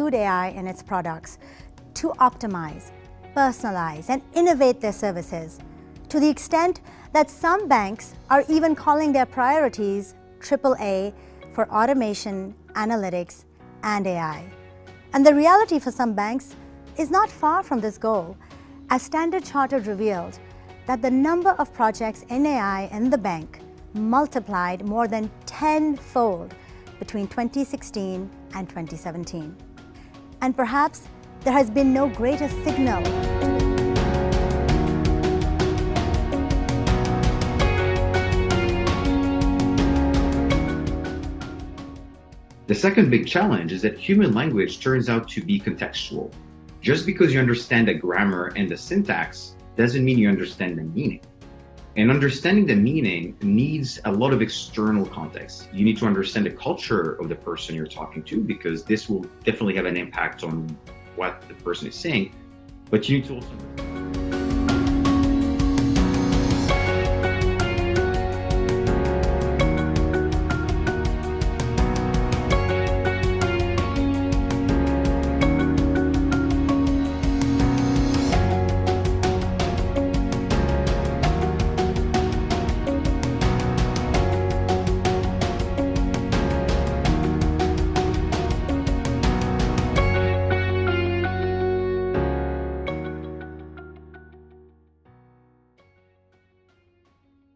include AI in its products to optimize, personalize, and innovate their services, to the extent that some banks are even calling their priorities AAA for automation, analytics, and AI. And the reality for some banks is not far from this goal, as Standard Chartered revealed that the number of projects in AI in the bank multiplied more than 10-fold between 2016 and 2017. And perhaps there has been no greater signal. The second big challenge is that human language turns out to be contextual. Just because you understand the grammar and the syntax doesn't mean you understand the meaning. And understanding the meaning needs a lot of external context. You need to understand the culture of the person you're talking to, because this will definitely have an impact on what the person is saying. But you need to also